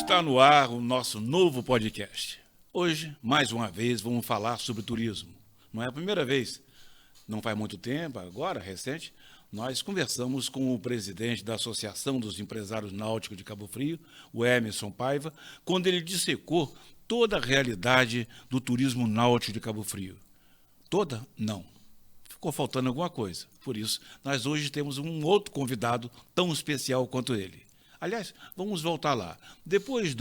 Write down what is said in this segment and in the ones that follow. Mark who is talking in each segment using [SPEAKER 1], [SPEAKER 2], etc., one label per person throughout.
[SPEAKER 1] Está no ar o nosso novo podcast. Hoje, mais uma vez, vamos falar sobre turismo. Não é a primeira vez, não faz muito tempo, agora, recente, nós conversamos com o presidente da Associação dos Empresários Náuticos de Cabo Frio, o Emerson Paiva, quando ele dissecou toda a realidade do turismo náutico de Cabo Frio. Toda? Não. Ficou faltando alguma coisa. Por isso, nós hoje temos um outro convidado tão especial quanto ele. Aliás, vamos voltar lá. Depois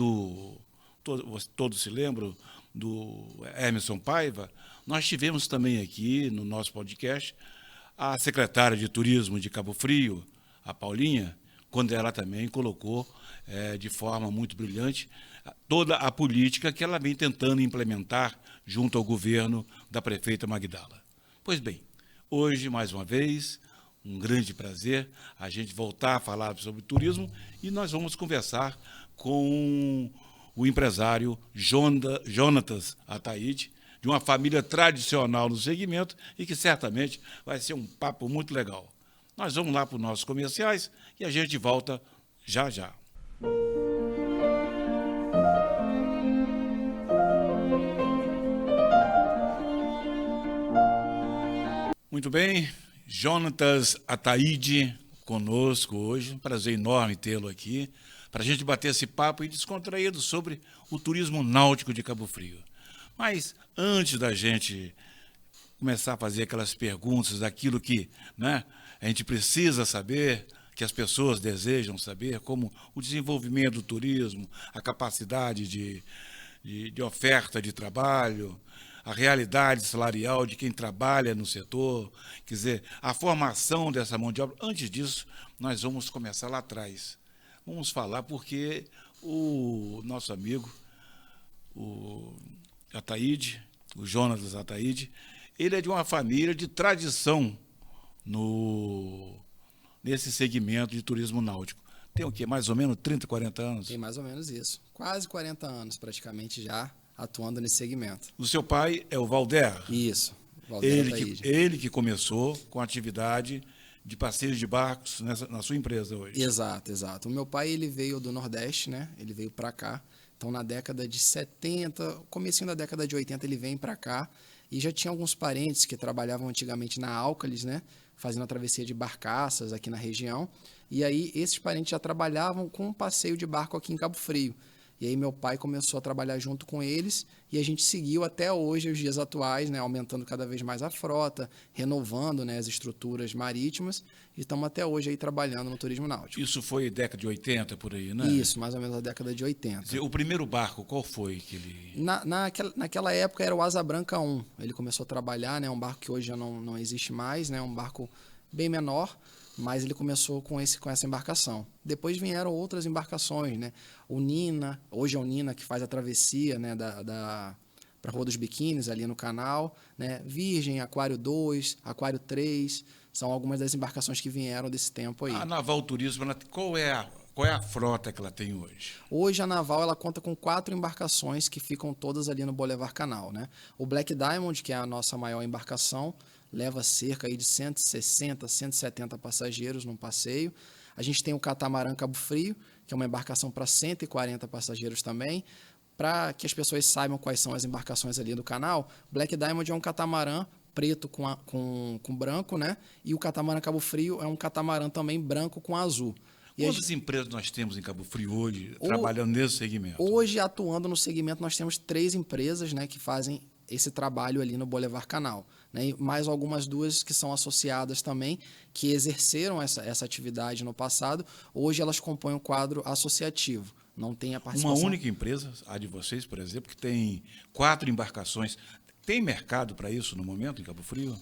[SPEAKER 1] todos se lembram, do Emerson Paiva, nós tivemos também aqui no nosso podcast a secretária de Turismo de Cabo Frio, a Paulinha, quando ela também colocou de forma muito brilhante toda a política que ela vem tentando implementar junto ao governo da prefeita Magdala. Pois bem, hoje, mais uma vez, um grande prazer a gente voltar a falar sobre turismo e nós vamos conversar com o empresário Jonatas Ataíde, de uma família tradicional no segmento e que certamente vai ser um papo muito legal. Nós vamos lá para os nossos comerciais e a gente volta já já. Muito bem, Jonatas Ataíde conosco hoje, um prazer enorme tê-lo aqui, para a gente bater esse papo e descontraído sobre o turismo náutico de Cabo Frio. Mas antes da gente começar a fazer aquelas perguntas, daquilo que a gente precisa saber, que as pessoas desejam saber, como o desenvolvimento do turismo, a capacidade de oferta de trabalho, a realidade salarial de quem trabalha no setor, quer dizer, a formação dessa mão de obra. Antes disso, nós vamos começar lá atrás. Vamos falar porque o nosso amigo, o Ataíde, o Jonatas Ataíde, ele é de uma família de tradição nesse segmento de turismo náutico. Tem o quê? Mais ou menos 30, 40 anos?
[SPEAKER 2] Tem mais ou menos isso. Quase 40 anos, praticamente, já atuando nesse segmento.
[SPEAKER 1] O seu pai é o Valder?
[SPEAKER 2] Isso, Valder
[SPEAKER 1] ele que começou com a atividade de passeios de barcos na sua empresa hoje.
[SPEAKER 2] Exato, exato. O meu pai, ele veio do Nordeste, né? Ele veio para cá. Então, na década de 70, comecinho da década de 80, ele vem para cá. E já tinha alguns parentes que trabalhavam antigamente na Álcalis, né? Fazendo a travessia de barcaças aqui na região. E aí, esses parentes já trabalhavam com um passeio de barco aqui em Cabo Frio. E aí meu pai começou a trabalhar junto com eles e a gente seguiu até hoje, os dias atuais, né, aumentando cada vez mais a frota, renovando, né, as estruturas marítimas e estamos até hoje aí trabalhando no turismo náutico.
[SPEAKER 1] Isso foi década de 80, por aí, né?
[SPEAKER 2] Isso, mais ou menos a década de 80.
[SPEAKER 1] O primeiro barco, qual foi que ele...
[SPEAKER 2] Naquela época era o Asa Branca 1. Ele começou a trabalhar, né, um barco que hoje já não existe mais, né, um barco bem menor, mas ele começou com essa embarcação. Depois vieram outras embarcações, né? O Nina, hoje é o Nina que faz a travessia, né, para a Rua dos Biquínis, ali no canal, né? Virgem, Aquário 2, Aquário 3, são algumas das embarcações que vieram desse tempo aí.
[SPEAKER 1] A Naval Turismo, qual é a frota que ela tem hoje?
[SPEAKER 2] Hoje a Naval ela conta com 4 embarcações que ficam todas ali no Boulevard Canal, né? O Black Diamond, que é a nossa maior embarcação, leva cerca aí de 160, 170 passageiros num passeio. A gente tem o Catamarã Cabo Frio, que é uma embarcação para 140 passageiros também. Para que as pessoas saibam quais são as embarcações ali do canal, Black Diamond é um catamarã preto com branco, né? E o Catamarã Cabo Frio é um catamarã também branco com azul.
[SPEAKER 1] Quantas empresas nós temos em Cabo Frio hoje trabalhando nesse segmento?
[SPEAKER 2] Hoje, atuando no segmento, nós temos 3 empresas, né, que fazem esse trabalho ali no Boulevard Canal, né? E mais algumas 2 que são associadas também, que exerceram essa atividade no passado. Hoje elas compõem um quadro associativo, não tem a participação.
[SPEAKER 1] Uma única empresa, a de vocês, por exemplo, que tem 4 embarcações. Tem mercado para isso no momento em Cabo Frio?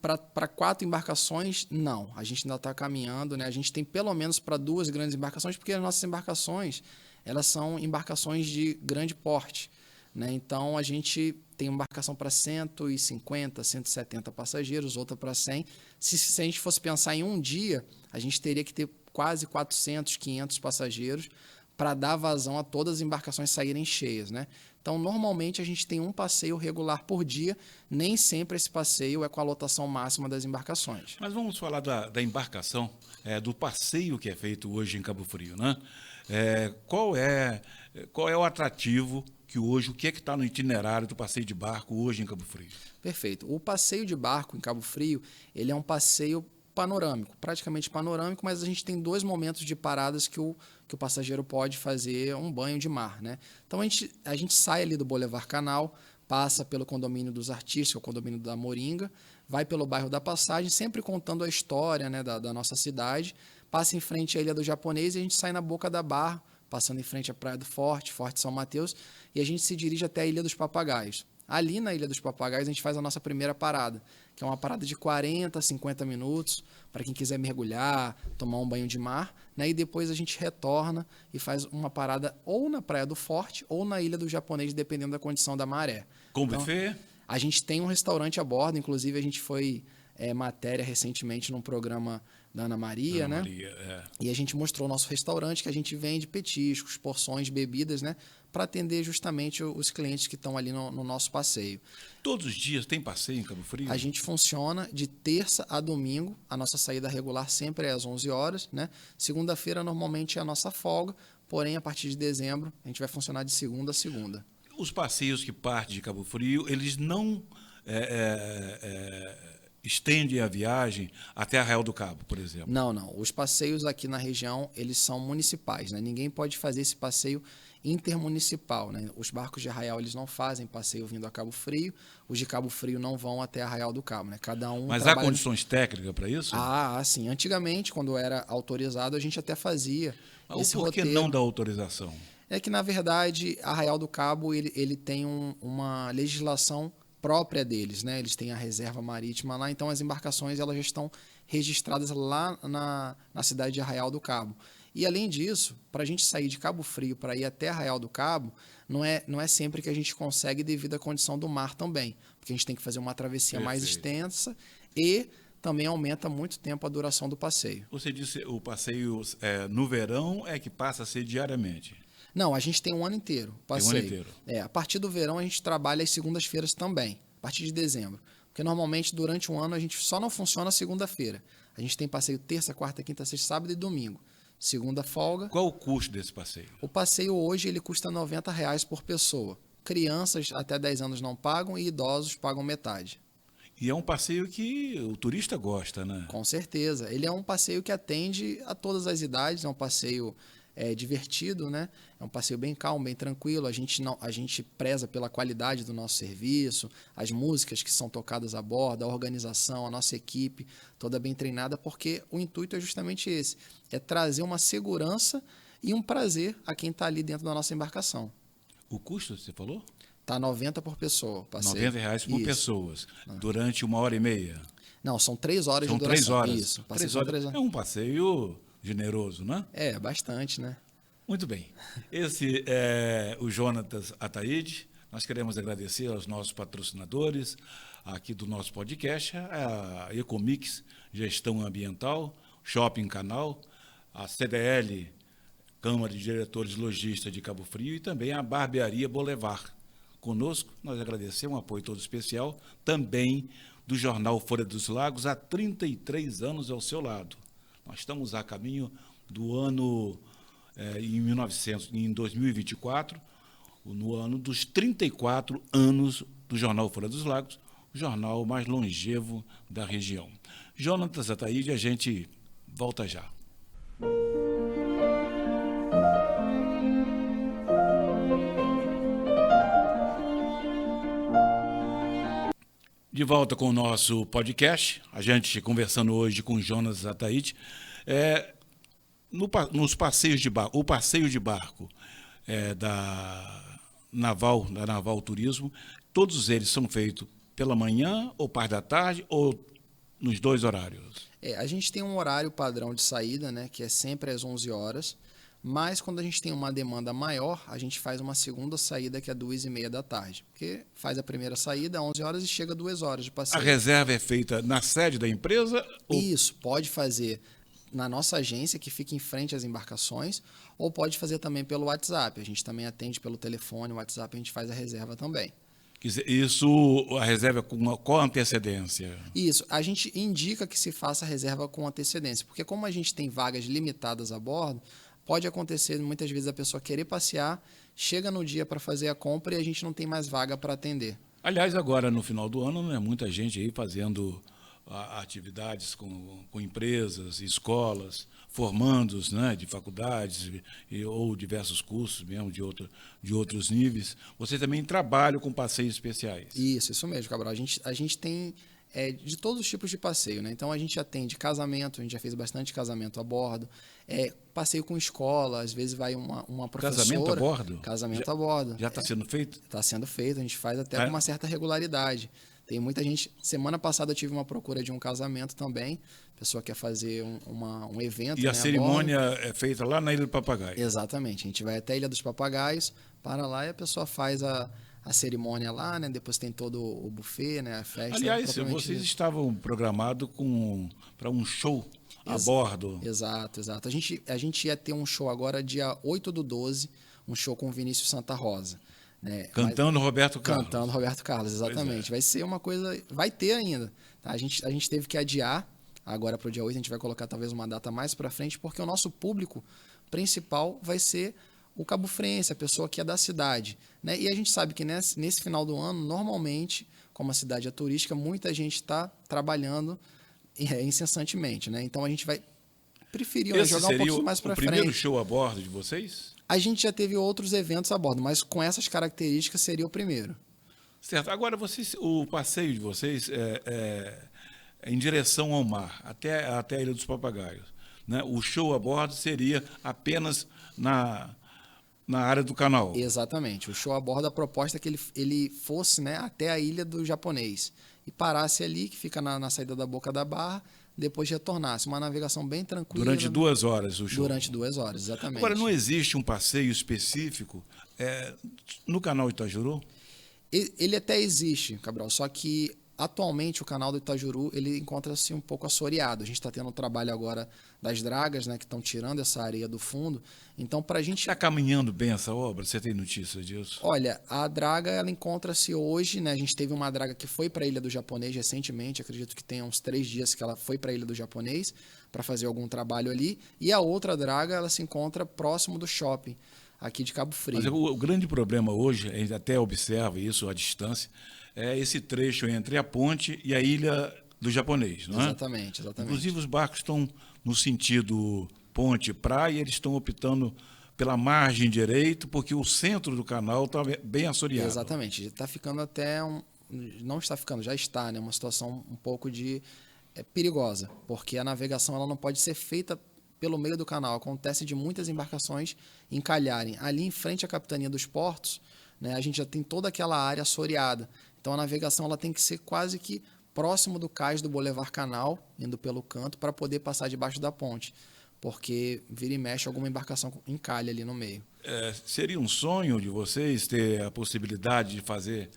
[SPEAKER 2] Para 4 embarcações, não. A gente ainda está caminhando, né? A gente tem pelo menos para 2 grandes embarcações, porque as nossas embarcações elas são embarcações de grande porte, né? Então, a gente tem embarcação para 150, 170 passageiros, outra para 100. Se a gente fosse pensar em um dia, a gente teria que ter quase 400, 500 passageiros para dar vazão a todas as embarcações saírem cheias, né? Então, normalmente, a gente tem um passeio regular por dia, nem sempre esse passeio é com a lotação máxima das embarcações.
[SPEAKER 1] Mas vamos falar da embarcação, do passeio que é feito hoje em Cabo Frio, né? Qual é o atrativo que hoje, o que é que está no itinerário do passeio de barco hoje em Cabo Frio?
[SPEAKER 2] Perfeito. O passeio de barco em Cabo Frio, ele é um passeio panorâmico, praticamente panorâmico, mas a gente tem 2 momentos de paradas que o passageiro pode fazer um banho de mar, né? Então a gente sai ali do Boulevard Canal, passa pelo condomínio dos Artistas, que é o condomínio da Moringa, vai pelo bairro da Passagem, sempre contando a história, né, da nossa cidade, passa em frente à Ilha do Japonês e a gente sai na Boca da Barra, passando em frente à Praia do Forte, Forte São Mateus, e a gente se dirige até a Ilha dos Papagaios. Ali na Ilha dos Papagaios a gente faz a nossa primeira parada, que é uma parada de 40, 50 minutos, para quem quiser mergulhar, tomar um banho de mar, né? E depois a gente retorna e faz uma parada ou na Praia do Forte ou na Ilha do Japonês, dependendo da condição da maré.
[SPEAKER 1] Com
[SPEAKER 2] Então,
[SPEAKER 1] buffet?
[SPEAKER 2] a gente tem um restaurante a bordo, inclusive a gente foi matéria recentemente num programa da Ana Maria,
[SPEAKER 1] Ana
[SPEAKER 2] né?
[SPEAKER 1] Maria,
[SPEAKER 2] E a gente mostrou o nosso restaurante, que a gente vende petiscos, porções, bebidas, né? Para atender justamente os clientes que estão ali no nosso passeio.
[SPEAKER 1] Todos os dias tem passeio em Cabo Frio?
[SPEAKER 2] A gente funciona de terça a domingo, a nossa saída regular sempre é às 11 horas, né? Segunda-feira normalmente é a nossa folga, porém a partir de dezembro a gente vai funcionar de segunda a segunda.
[SPEAKER 1] Os passeios que partem de Cabo Frio, eles não estendem a viagem até Arraial do Cabo, por exemplo?
[SPEAKER 2] Não. Os passeios aqui na região, eles são municipais, né? Ninguém pode fazer esse passeio intermunicipal, né? Os barcos de Arraial, eles não fazem passeio vindo a Cabo Frio, os de Cabo Frio não vão até Arraial do Cabo, né? Cada um
[SPEAKER 1] Mas
[SPEAKER 2] trabalha...
[SPEAKER 1] há condições técnicas para isso?
[SPEAKER 2] Sim. Antigamente, quando era autorizado, a gente até fazia esse
[SPEAKER 1] Por que
[SPEAKER 2] roteiro.
[SPEAKER 1] não da autorização?
[SPEAKER 2] É que, na verdade, Arraial do Cabo ele tem uma legislação própria deles, né? Eles têm a reserva marítima lá, então as embarcações elas já estão registradas lá na cidade de Arraial do Cabo. E, além disso, para a gente sair de Cabo Frio para ir até Arraial do Cabo, não é sempre que a gente consegue devido à condição do mar também, porque a gente tem que fazer uma travessia mais extensa e também aumenta muito tempo a duração do passeio.
[SPEAKER 1] Você disse o passeio no verão é que passa a ser diariamente?
[SPEAKER 2] Não, a gente tem um ano inteiro passeio.
[SPEAKER 1] Tem um ano inteiro.
[SPEAKER 2] A partir do verão a gente trabalha as segundas-feiras também, a partir de dezembro. Porque normalmente durante um ano a gente só não funciona segunda-feira. A gente tem passeio terça, quarta, quinta, sexta, sábado e domingo. Segunda folga.
[SPEAKER 1] Qual o custo desse passeio?
[SPEAKER 2] O passeio hoje ele custa R$90 por pessoa. Crianças até 10 anos não pagam e idosos pagam metade.
[SPEAKER 1] E é um passeio que o turista gosta, né?
[SPEAKER 2] Com certeza. Ele é um passeio que atende a todas as idades, é um passeio divertido, né? É um passeio bem calmo, bem tranquilo. A gente preza pela qualidade do nosso serviço, as músicas que são tocadas a bordo, a organização, a nossa equipe, toda bem treinada, porque o intuito é justamente esse, é trazer uma segurança e um prazer a quem está ali dentro da nossa embarcação.
[SPEAKER 1] O custo, você falou?
[SPEAKER 2] Está 90 por pessoa. Passeio.
[SPEAKER 1] R$90 por pessoas, durante 1h30.
[SPEAKER 2] Não, são 3 horas de duração.
[SPEAKER 1] 3 horas.
[SPEAKER 2] Isso,
[SPEAKER 1] 3 horas. É um passeio generoso, né?
[SPEAKER 2] Bastante, né?
[SPEAKER 1] Muito bem. Esse é o Jonatas Ataíde. Nós queremos agradecer aos nossos patrocinadores aqui do nosso podcast, a Ecomix Gestão Ambiental, Shopping Canal, a CDL, Câmara de Diretores Lojistas de Cabo Frio, e também a Barbearia Boulevard. Conosco, nós agradecemos um apoio todo especial, também do jornal Folha dos Lagos, há 33 anos ao seu lado. Nós estamos a caminho do ano, em 2024, no ano dos 34 anos do jornal Folha dos Lagos, o jornal mais longevo da região. Jonatas Ataíde, a gente volta já. De volta com o nosso podcast, a gente conversando hoje com o Jonatas Ataíde. Nos passeios de barco, o passeio de barco da Naval Turismo, todos eles são feitos pela manhã ou parte da tarde ou nos 2 horários?
[SPEAKER 2] A gente tem um horário padrão de saída, né, que é sempre às 11 horas, mas quando a gente tem uma demanda maior, a gente faz uma segunda saída que é 2h30 da tarde, porque faz a primeira saída às 11 horas e chega 2 horas de passeio.
[SPEAKER 1] A reserva é feita na sede da empresa?
[SPEAKER 2] Isso, pode fazer na nossa agência, que fica em frente às embarcações, ou pode fazer também pelo WhatsApp. A gente também atende pelo telefone, o WhatsApp a gente faz a reserva também.
[SPEAKER 1] Isso, a reserva com qual antecedência?
[SPEAKER 2] Isso, a gente indica que se faça a reserva com antecedência, porque como a gente tem vagas limitadas a bordo, pode acontecer muitas vezes a pessoa querer passear, chega no dia para fazer a compra e a gente não tem mais vaga para atender.
[SPEAKER 1] Aliás, agora no final do ano, né, muita gente aí fazendo atividades com empresas, escolas, formandos, né, de faculdades ou diversos cursos mesmo de outros níveis. Você também trabalha com passeios especiais.
[SPEAKER 2] Isso mesmo, Cabral. A gente tem de todos os tipos de passeio, né? Então a gente atende casamento, a gente já fez bastante casamento a bordo, passeio com escola, às vezes vai uma professora.
[SPEAKER 1] Casamento a bordo?
[SPEAKER 2] Casamento a bordo.
[SPEAKER 1] Já está sendo feito?
[SPEAKER 2] Está sendo feito, a gente faz até com uma certa regularidade. Tem muita gente. Semana passada eu tive uma procura de um casamento também. A pessoa quer fazer um evento.
[SPEAKER 1] E a cerimônia é feita lá na Ilha do Papagaio?
[SPEAKER 2] Exatamente. A gente vai até a Ilha dos Papagaios, para lá e a pessoa faz a cerimônia lá, né? Depois tem todo o buffet, né? A festa.
[SPEAKER 1] Aliás, vocês estavam programados para um show a bordo.
[SPEAKER 2] Exato. A gente ia ter um show agora, dia 8/12, um show com o Vinícius Santa Rosa. Né?
[SPEAKER 1] Cantando Roberto Carlos.
[SPEAKER 2] Cantando Roberto Carlos, exatamente. Vai ser uma coisa... Vai ter ainda. Tá? A gente teve que adiar agora para o dia 8, a gente vai colocar talvez uma data mais para frente, porque o nosso público principal vai ser o cabofrense, a pessoa que é da cidade. Né? E a gente sabe que nesse final do ano, normalmente, como a cidade é turística, muita gente está trabalhando incessantemente. Né? Então a gente vai preferir jogar um pouquinho mais para frente.
[SPEAKER 1] O primeiro show a bordo de vocês?
[SPEAKER 2] A gente já teve outros eventos a bordo, mas com essas características seria o primeiro.
[SPEAKER 1] Certo. Agora, o passeio de vocês é em direção ao mar, até a Ilha dos Papagaios. Né? O show a bordo seria apenas na área do canal.
[SPEAKER 2] Exatamente. O show a bordo, a proposta é que ele fosse, né, até a Ilha do Japonês e parasse ali, que fica na saída da Boca da Barra, depois retornasse. Uma navegação bem tranquila.
[SPEAKER 1] Durante 2 horas o show?
[SPEAKER 2] Durante 2 horas, exatamente.
[SPEAKER 1] Agora, não existe um passeio específico no canal Itajuru?
[SPEAKER 2] Ele até existe, Cabral, só que atualmente o canal do Itajuru ele encontra-se um pouco assoreado. A gente está tendo um trabalho agora das dragas, né, que estão tirando essa areia do fundo. Então, para a gente...
[SPEAKER 1] Está caminhando bem essa obra? Você tem notícia disso?
[SPEAKER 2] Olha, a draga ela encontra-se hoje, né? A gente teve uma draga que foi para a Ilha do Japonês recentemente, acredito que tem uns 3 dias que ela foi para a Ilha do Japonês para fazer algum trabalho ali. E a outra draga ela se encontra próximo do shopping, aqui de Cabo Frio.
[SPEAKER 1] Mas o grande problema hoje, a gente até observa isso à distância, é esse trecho entre a ponte e a Ilha do Japonês, não é?
[SPEAKER 2] Exatamente.
[SPEAKER 1] Inclusive os barcos estão no sentido ponte-praia, eles estão optando pela margem direita, porque o centro do canal está bem assoreado.
[SPEAKER 2] Exatamente. Está ficando até não está ficando, já está, né? Uma situação um pouco perigosa, porque a navegação ela não pode ser feita pelo meio do canal. Acontece de muitas embarcações encalharem ali em frente à capitania dos portos, né? A gente já tem toda aquela área assoreada. Então a navegação ela tem que ser quase que próximo do cais do Boulevard Canal, indo pelo canto, para poder passar debaixo da ponte, porque vira e mexe alguma embarcação encalha ali no meio.
[SPEAKER 1] Seria um sonho de vocês ter a possibilidade de fazer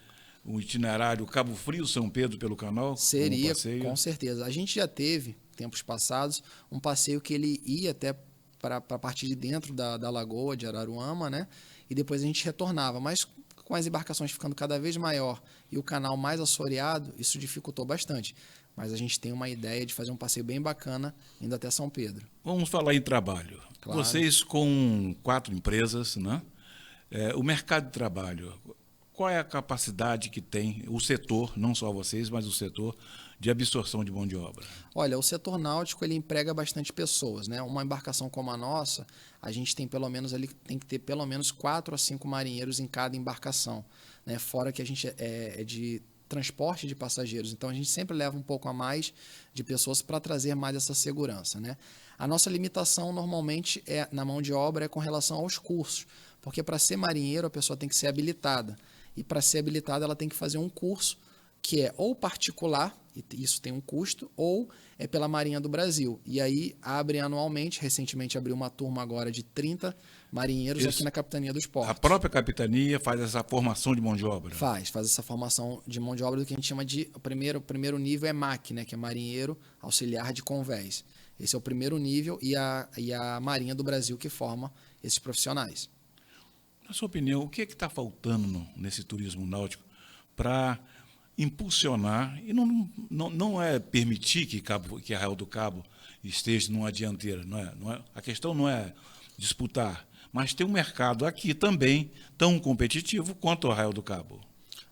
[SPEAKER 1] um itinerário Cabo Frio-São Pedro pelo canal?
[SPEAKER 2] Seria, com certeza. A gente já teve, tempos passados, um passeio que ele ia até para a parte de dentro da lagoa de Araruama, né? E depois a gente retornava, mas com as embarcações ficando cada vez maior e o canal mais assoreado, isso dificultou bastante. Mas a gente tem uma ideia de fazer um passeio bem bacana indo até São Pedro.
[SPEAKER 1] Vamos falar em trabalho. Claro. Vocês com 4 empresas, né? O mercado de trabalho, qual é a capacidade que tem o setor, não só vocês, mas o setor de absorção de mão de obra?
[SPEAKER 2] Olha, o setor náutico ele emprega bastante pessoas, né? Uma embarcação como a nossa, a gente tem tem que ter pelo menos 4 a 5 marinheiros em cada embarcação, né? Fora que a gente é de transporte de passageiros, então a gente sempre leva um pouco a mais de pessoas para trazer mais essa segurança, né? A nossa limitação normalmente na mão de obra é com relação aos cursos, porque para ser marinheiro a pessoa tem que ser habilitada, e para ser habilitada ela tem que fazer um curso que é ou particular, e isso tem um custo, ou é pela Marinha do Brasil. E aí abre anualmente, recentemente abriu uma turma agora de 30 marinheiros aqui na Capitania dos Portos.
[SPEAKER 1] A própria capitania faz essa formação de mão de obra?
[SPEAKER 2] Faz essa formação de mão de obra do que a gente chama de... O primeiro nível é MAC, né, que é Marinheiro Auxiliar de Convés. Esse é o primeiro nível e a Marinha do Brasil que forma esses profissionais.
[SPEAKER 1] Na sua opinião, o que está faltando nesse turismo náutico para impulsionar, e não é permitir que Arraial do Cabo esteja numa dianteira, não é? A questão não é disputar, mas tem um mercado aqui também tão competitivo quanto o Arraial do Cabo.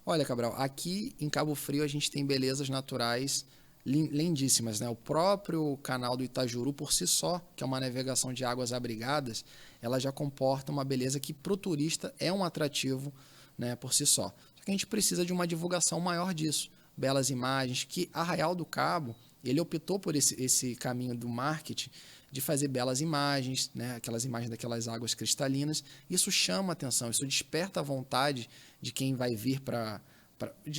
[SPEAKER 2] Olha, Cabral, aqui em Cabo Frio a gente tem belezas naturais lindíssimas, né? O próprio canal do Itajuru por si só, que é uma navegação de águas abrigadas, ela já comporta uma beleza que para o turista é um atrativo, né, por si só. Só que a gente precisa de uma divulgação maior disso. Belas imagens, que Arraial do Cabo, ele optou por esse caminho do marketing de fazer belas imagens, né? Aquelas imagens daquelas águas cristalinas. Isso chama atenção, isso desperta a vontade de quem vai vir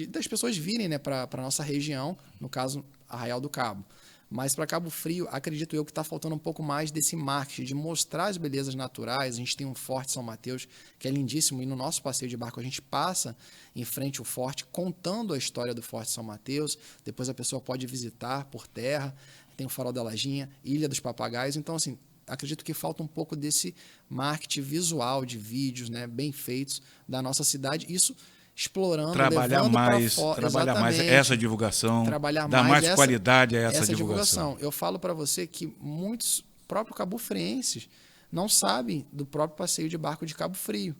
[SPEAKER 2] das pessoas virem, né, para a nossa região, no caso, Arraial do Cabo. Mas para Cabo Frio, acredito eu que está faltando um pouco mais desse marketing, de mostrar as belezas naturais. A gente tem um Forte São Mateus, que é lindíssimo, e no nosso passeio de barco a gente passa em frente ao forte, contando a história do Forte São Mateus. Depois a pessoa pode visitar por terra. Tem o Farol da Lajinha, Ilha dos Papagaios. Então, assim, acredito que falta um pouco desse marketing visual de vídeos, né, bem feitos da nossa cidade. Isso explorando,
[SPEAKER 1] Trabalhar
[SPEAKER 2] levando para
[SPEAKER 1] fora.
[SPEAKER 2] fora.
[SPEAKER 1] Trabalhar mais essa divulgação,
[SPEAKER 2] Trabalhar
[SPEAKER 1] dar mais
[SPEAKER 2] essa,
[SPEAKER 1] qualidade a essa divulgação.
[SPEAKER 2] Eu falo para você que muitos próprios cabofrienses não sabem do próprio passeio de barco de Cabo Frio.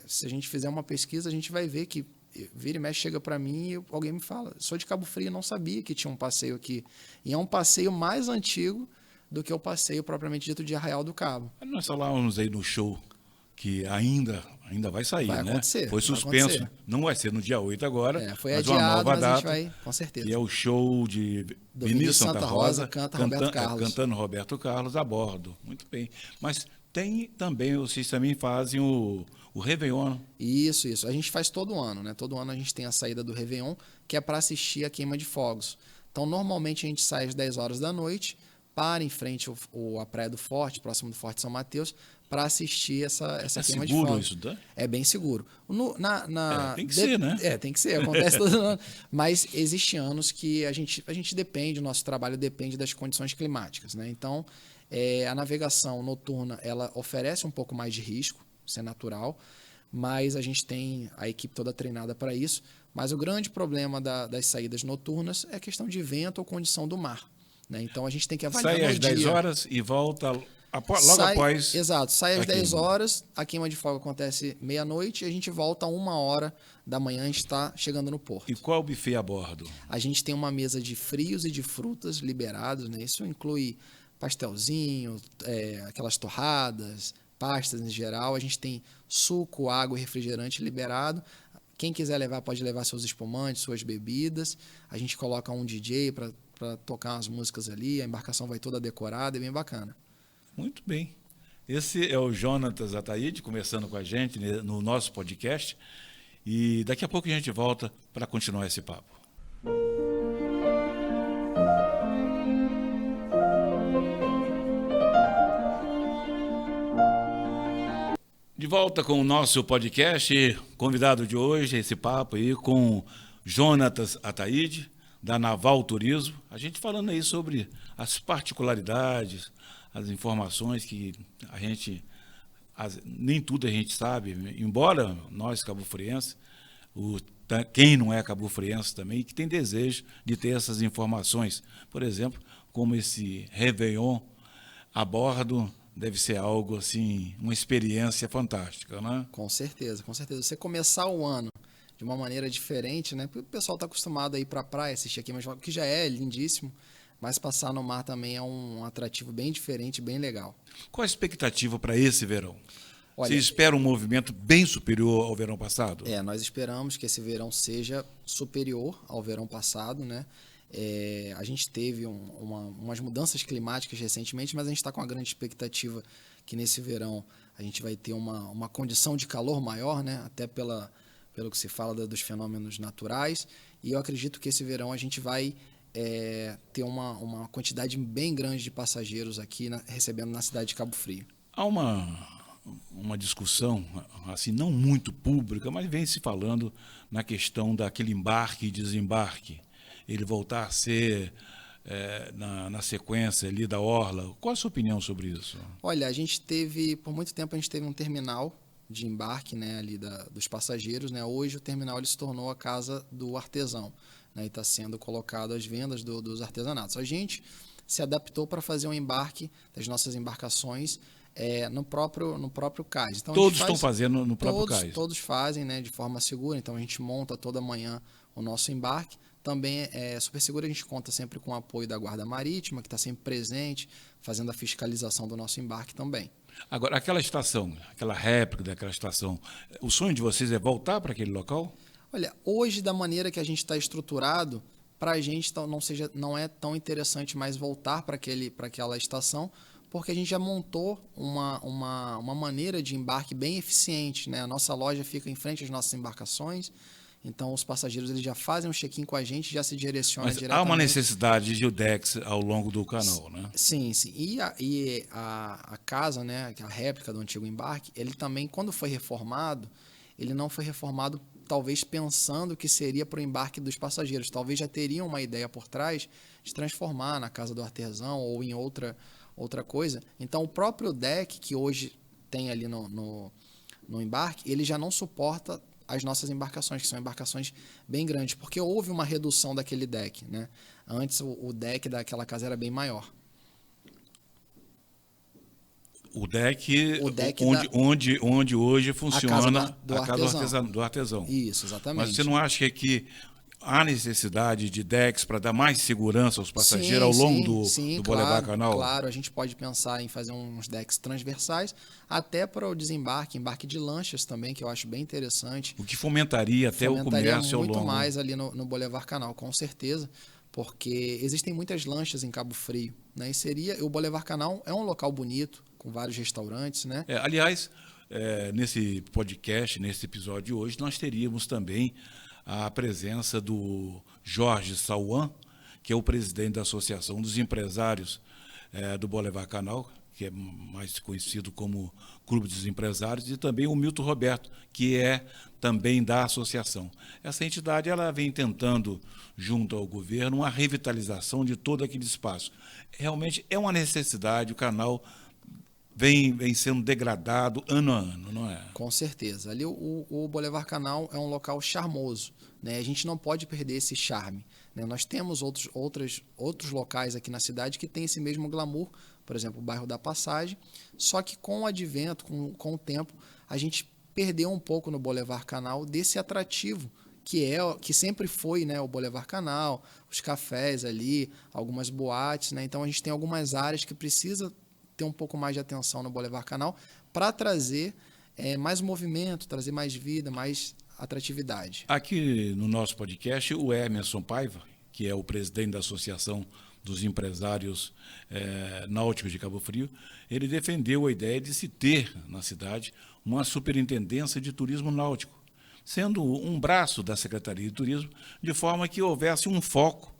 [SPEAKER 2] Se a gente fizer uma pesquisa, a gente vai ver que vira e mexe, chega para mim e alguém me fala, sou de Cabo Frio, não sabia que tinha um passeio aqui. E é um passeio mais antigo do que o passeio propriamente dito de Arraial do Cabo.
[SPEAKER 1] Nós falávamos aí no show que ainda vai sair,
[SPEAKER 2] vai
[SPEAKER 1] né?
[SPEAKER 2] acontecer,
[SPEAKER 1] foi suspenso, não vai ser no dia 8 agora,
[SPEAKER 2] foi
[SPEAKER 1] mas
[SPEAKER 2] adiado,
[SPEAKER 1] uma nova
[SPEAKER 2] mas
[SPEAKER 1] data,
[SPEAKER 2] a gente vai, com certeza.
[SPEAKER 1] que é o show de
[SPEAKER 2] do
[SPEAKER 1] Vinícius Santa Rosa,
[SPEAKER 2] cantando
[SPEAKER 1] Roberto Carlos a bordo. Muito bem. Mas tem também, vocês também fazem o Réveillon.
[SPEAKER 2] Isso. A gente faz todo ano, né? Todo ano a gente tem a saída do Réveillon, que é para assistir a queima de fogos. Então, normalmente a gente sai às 10 horas da noite, para em frente à Praia do Forte, próximo do Forte São Mateus, para assistir essa queima de fogos.
[SPEAKER 1] É seguro isso, tá?
[SPEAKER 2] É bem seguro.
[SPEAKER 1] Tem que ser, né?
[SPEAKER 2] Tem que ser, acontece todo ano. Mas existem anos que a gente depende, o nosso trabalho depende das condições climáticas, né? Então, a navegação noturna, ela oferece um pouco mais de risco, isso é natural, mas a gente tem a equipe toda treinada para isso. Mas o grande problema das saídas noturnas é a questão de vento ou condição do mar, né? Então, a gente tem que avaliar
[SPEAKER 1] sai às 10 horas e volta logo após.
[SPEAKER 2] Exato, sai às 10 horas, a queima de fogo acontece meia-noite e a gente volta 1h da manhã, a gente está chegando no porto.
[SPEAKER 1] E qual o buffet a bordo?
[SPEAKER 2] A gente tem uma mesa de frios e de frutas liberados, né? Isso inclui pastelzinho, aquelas torradas, pastas em geral. A gente tem suco, água e refrigerante liberado. Quem quiser levar pode levar seus espumantes, suas bebidas. A gente coloca um DJ para tocar umas músicas ali, a embarcação vai toda decorada, é bem bacana.
[SPEAKER 1] Muito bem. Esse é o Jonatas Ataíde conversando com a gente no nosso podcast. E daqui a pouco a gente volta para continuar esse papo. De volta com o nosso podcast, convidado de hoje, esse papo aí com Jonatas Ataíde, da Naval Turismo. A gente falando aí sobre as particularidades, as informações que a gente, nem tudo a gente sabe, embora nós cabofrienses, quem não é cabofriense também, que tem desejo de ter essas informações. Por exemplo, como esse Réveillon a bordo deve ser algo assim, uma experiência fantástica, né?
[SPEAKER 2] Com certeza. Você começar o ano de uma maneira diferente, né? Porque o pessoal está acostumado a ir para a praia, assistir aqui, mas que já é lindíssimo. Mas passar no mar também é um atrativo bem diferente, bem legal.
[SPEAKER 1] Qual a expectativa para esse verão?
[SPEAKER 2] Olha,
[SPEAKER 1] você espera um movimento bem superior ao verão passado?
[SPEAKER 2] Nós esperamos que esse verão seja superior ao verão passado, né? A gente teve umas mudanças climáticas recentemente, mas a gente está com uma grande expectativa que nesse verão a gente vai ter uma condição de calor maior, né? Até pelo que se fala dos fenômenos naturais. E eu acredito que esse verão a gente vai ter uma quantidade bem grande de passageiros aqui recebendo na cidade de Cabo Frio.
[SPEAKER 1] Há uma discussão, assim, não muito pública, mas vem se falando na questão daquele embarque e desembarque, ele voltar a ser na sequência ali da orla. Qual a sua opinião sobre isso?
[SPEAKER 2] Olha, por muito tempo a gente teve um terminal de embarque, né, ali dos passageiros, né? Hoje o terminal ele se tornou a casa do artesão, né, e está sendo colocado às vendas dos artesanatos. A gente se adaptou para fazer um embarque das nossas embarcações no próprio cais. Então,
[SPEAKER 1] Todos estão fazendo no próprio cais?
[SPEAKER 2] Todos fazem, né, de forma segura. Então, a gente monta toda manhã o nosso embarque. Também é super seguro, a gente conta sempre com o apoio da Guarda Marítima, que está sempre presente, fazendo a fiscalização do nosso embarque também.
[SPEAKER 1] Agora, aquela estação, aquela réplica daquela estação, o sonho de vocês é voltar para aquele local?
[SPEAKER 2] Olha, hoje, da maneira que a gente está estruturado, para a gente não é tão interessante mais voltar para aquela estação, porque a gente já montou uma maneira de embarque bem eficiente, né? A nossa loja fica em frente às nossas embarcações, então os passageiros eles já fazem um check-in com a gente, já se direcionam diretamente.
[SPEAKER 1] Há uma necessidade de UDEX ao longo do canal, né?
[SPEAKER 2] Sim, sim. E a casa, né, a réplica do antigo embarque, ele também, quando foi reformado, ele não foi reformado talvez pensando que seria para o embarque dos passageiros. Talvez já teriam uma ideia por trás de transformar na casa do artesão ou em outra coisa. Então, o próprio deck que hoje tem ali no embarque, ele já não suporta as nossas embarcações, que são embarcações bem grandes, porque houve uma redução daquele deck, né? Antes, o deck daquela casa era bem maior.
[SPEAKER 1] O deck onde hoje funciona a casa do artesão.
[SPEAKER 2] Isso, exatamente.
[SPEAKER 1] Mas você não acha que há necessidade de decks para dar mais segurança aos passageiros ao longo do Boulevard Canal?
[SPEAKER 2] Claro, a gente pode pensar em fazer uns decks transversais, até para o embarque de lanchas também, que eu acho bem interessante.
[SPEAKER 1] O que fomentaria até o comércio ao longo.
[SPEAKER 2] Muito mais ali no Boulevard Canal, com certeza, porque existem muitas lanchas em Cabo Frio, né? E o Boulevard Canal é um local bonito, com vários restaurantes, né?
[SPEAKER 1] Aliás, nesse podcast, nesse episódio de hoje, nós teríamos também a presença do Jorge Sauan, que é o presidente da Associação dos Empresários do Boulevard Canal, que é mais conhecido como Clube dos Empresários, e também o Milton Roberto, que é também da associação. Essa entidade ela vem tentando, junto ao governo, uma revitalização de todo aquele espaço. Realmente é uma necessidade, o canal vem sendo degradado ano a ano, não é?
[SPEAKER 2] Com certeza. Ali o Boulevard Canal é um local charmoso, né? A gente não pode perder esse charme, né? Nós temos outros locais aqui na cidade que têm esse mesmo glamour, por exemplo, o bairro da Passagem, só que com o advento, com o tempo, a gente perdeu um pouco no Boulevard Canal desse atrativo que sempre foi, né, o Boulevard Canal, os cafés ali, algumas boates, né? Então a gente tem algumas áreas que precisa ter um pouco mais de atenção no Boulevard Canal para trazer mais movimento, trazer mais vida, mais atratividade.
[SPEAKER 1] Aqui no nosso podcast, o Emerson Paiva, que é o presidente da Associação dos Empresários Náuticos de Cabo Frio, ele defendeu a ideia de se ter na cidade uma superintendência de turismo náutico, sendo um braço da Secretaria de Turismo, de forma que houvesse um foco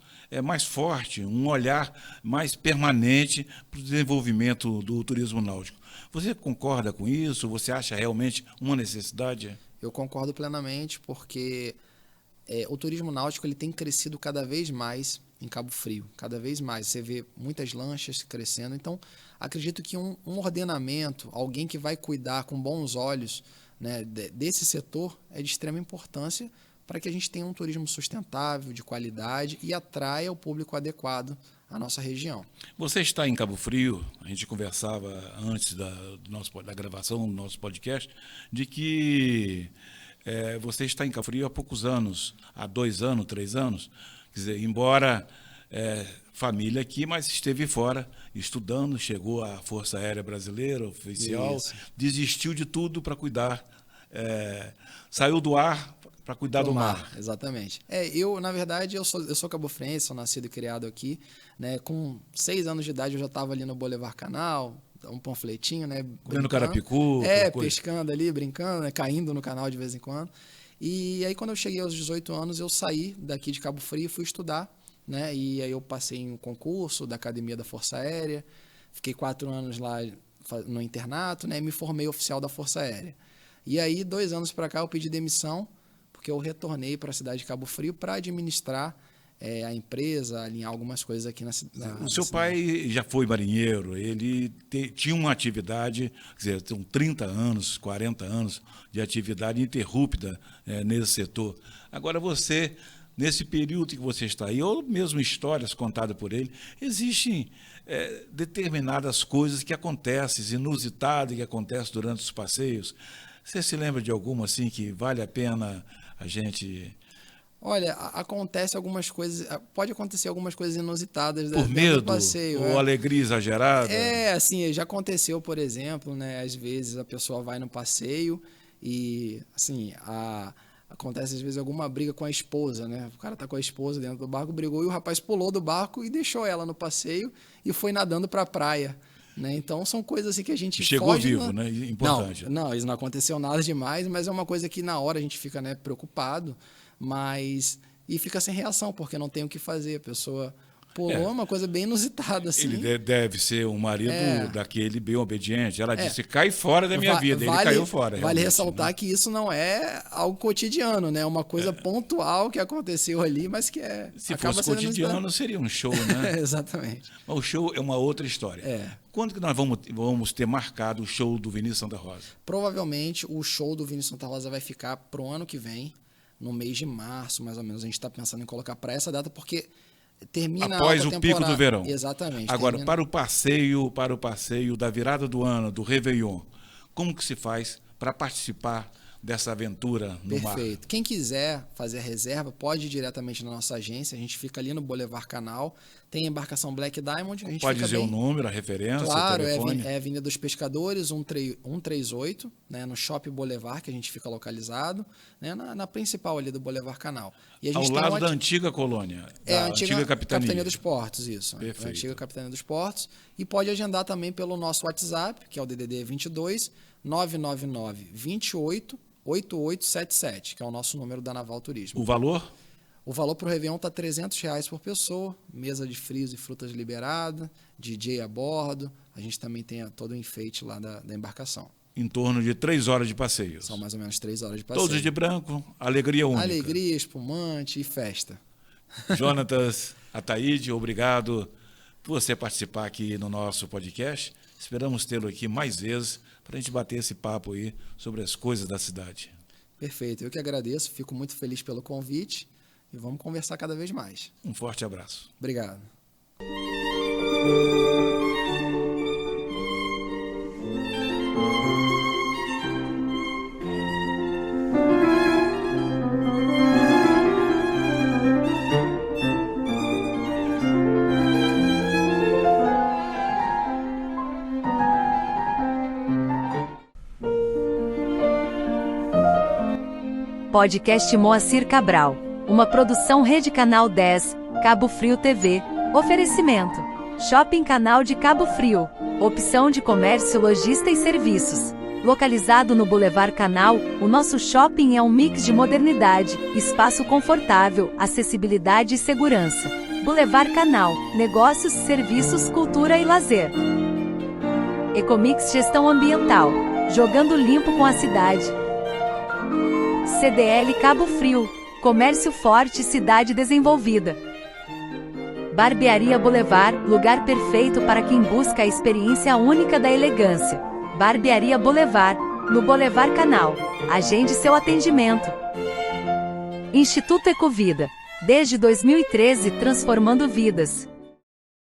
[SPEAKER 1] mais forte, um olhar mais permanente para o desenvolvimento do turismo náutico. Você concorda com isso? Você acha realmente uma necessidade?
[SPEAKER 2] Eu concordo plenamente, porque o turismo náutico ele tem crescido cada vez mais em Cabo Frio, cada vez mais. Você vê muitas lanchas crescendo, então acredito que um ordenamento, alguém que vai cuidar com bons olhos, né, desse setor é de extrema importância para que a gente tenha um turismo sustentável, de qualidade e atraia o público adequado à nossa região.
[SPEAKER 1] Você está em Cabo Frio, a gente conversava antes da gravação do nosso podcast, de que você está em Cabo Frio há poucos anos, há 2 anos, 3 anos, quer dizer, embora família aqui, mas esteve fora estudando, chegou à Força Aérea Brasileira, oficial,
[SPEAKER 2] Isso.
[SPEAKER 1] Desistiu de tudo para cuidar, saiu do ar para cuidar do mar.
[SPEAKER 2] Exatamente. Na verdade, eu sou cabofrense, sou nascido e criado aqui, né? Com 6 anos de idade eu já estava ali no Boulevard Canal, um panfletinho, né?
[SPEAKER 1] Comendo carapicu.
[SPEAKER 2] Pescando ali, brincando, né? Caindo no canal de vez em quando. E aí, quando eu cheguei aos 18 anos, eu saí daqui de Cabo Frio e fui estudar, né? E aí eu passei em um concurso da Academia da Força Aérea, fiquei 4 anos lá no internato, né? E me formei oficial da Força Aérea. E aí, 2 anos para cá, eu pedi demissão, porque eu retornei para a cidade de Cabo Frio para administrar a empresa, alinhar algumas coisas aqui na cidade.
[SPEAKER 1] O seu pai já foi marinheiro, ele tinha uma atividade, quer dizer, tem 30 anos, 40 anos de atividade ininterrupta nesse setor. Agora você nesse período que você está aí, ou mesmo histórias contadas por ele, existem determinadas coisas que acontecem, inusitadas que acontecem durante os passeios. Você se lembra de alguma assim que vale a pena a gente...
[SPEAKER 2] Olha, acontece algumas coisas, pode acontecer algumas coisas inusitadas
[SPEAKER 1] por
[SPEAKER 2] dentro
[SPEAKER 1] medo
[SPEAKER 2] do passeio.
[SPEAKER 1] ou alegria exagerada?
[SPEAKER 2] Assim, já aconteceu, por exemplo, né? Às vezes a pessoa vai no passeio e, assim, acontece às vezes alguma briga com a esposa, né? O cara tá com a esposa dentro do barco, brigou e o rapaz pulou do barco e deixou ela no passeio e foi nadando para a praia. Né? Então são coisas assim que a gente
[SPEAKER 1] chegou
[SPEAKER 2] foge,
[SPEAKER 1] vivo, né? Importante.
[SPEAKER 2] Não, isso não aconteceu nada demais, mas é uma coisa que na hora a gente fica, né, preocupado, e fica sem reação, porque não tem o que fazer. A pessoa pulou, uma coisa bem inusitada. Assim.
[SPEAKER 1] Ele deve ser um marido daquele bem obediente. Ela disse, cai fora da minha vida. Ele caiu fora.
[SPEAKER 2] Vale ressaltar, né, que isso não é algo cotidiano, né? É uma coisa pontual que aconteceu ali, mas que
[SPEAKER 1] se fosse cotidiano, seria um show, né?
[SPEAKER 2] Exatamente.
[SPEAKER 1] Mas o show é uma outra história. Quando que nós vamos ter marcado o show do Vinícius Santa Rosa?
[SPEAKER 2] Provavelmente o show do Vinícius Santa Rosa vai ficar para o ano que vem, no mês de março, mais ou menos. A gente está pensando em colocar para essa data, porque termina
[SPEAKER 1] após o pico do verão.
[SPEAKER 2] Exatamente.
[SPEAKER 1] Agora, para o passeio da virada do ano, do Réveillon, como que se faz para participar dessa aventura no mar?
[SPEAKER 2] Perfeito. Quem quiser fazer a reserva, pode ir diretamente na nossa agência. A gente fica ali no Boulevard Canal. Tem a embarcação Black Diamond. A gente
[SPEAKER 1] pode dizer
[SPEAKER 2] bem...
[SPEAKER 1] o número, a referência,
[SPEAKER 2] claro,
[SPEAKER 1] o telefone?
[SPEAKER 2] É Avenida dos Pescadores, 138, né, no Shopping Boulevard, que a gente fica localizado, né, na principal ali do Boulevard Canal. E a gente
[SPEAKER 1] ao lado da antiga colônia,
[SPEAKER 2] da antiga
[SPEAKER 1] Capitania
[SPEAKER 2] dos Portos, isso.
[SPEAKER 1] Perfeito.
[SPEAKER 2] A antiga Capitania dos Portos. E pode agendar também pelo nosso WhatsApp, que é o DDD 22 999 28 8877, que é o nosso número da Naval Turismo.
[SPEAKER 1] O valor?
[SPEAKER 2] O valor para o Réveillon está R$300 por pessoa, mesa de frios e frutas liberada, DJ a bordo. A gente também tem todo o enfeite lá da embarcação.
[SPEAKER 1] Em torno de 3 horas de passeio.
[SPEAKER 2] São mais ou menos 3 horas de passeio.
[SPEAKER 1] Todos de branco, alegria única.
[SPEAKER 2] Alegria, espumante e festa.
[SPEAKER 1] Jonatas, Ataíde, obrigado por você participar aqui no nosso podcast. Esperamos tê-lo aqui mais vezes para a gente bater esse papo aí sobre as coisas da cidade.
[SPEAKER 2] Perfeito, eu que agradeço, fico muito feliz pelo convite e vamos conversar cada vez mais.
[SPEAKER 1] Um forte abraço.
[SPEAKER 2] Obrigado.
[SPEAKER 3] Podcast Moacir Cabral. Uma produção Rede Canal 10, Cabo Frio TV. Oferecimento: Shopping Canal de Cabo Frio. Opção de comércio, lojista e serviços. Localizado no Boulevard Canal, o nosso shopping é um mix de modernidade, espaço confortável, acessibilidade e segurança. Boulevard Canal, negócios, serviços, cultura e lazer. Ecomix Gestão Ambiental. Jogando limpo com a cidade. CDL Cabo Frio, comércio forte, cidade desenvolvida. Barbearia Boulevard, lugar perfeito para quem busca a experiência única da elegância. Barbearia Boulevard, no Boulevard Canal. Agende seu atendimento. Instituto Ecovida, desde 2013 transformando vidas.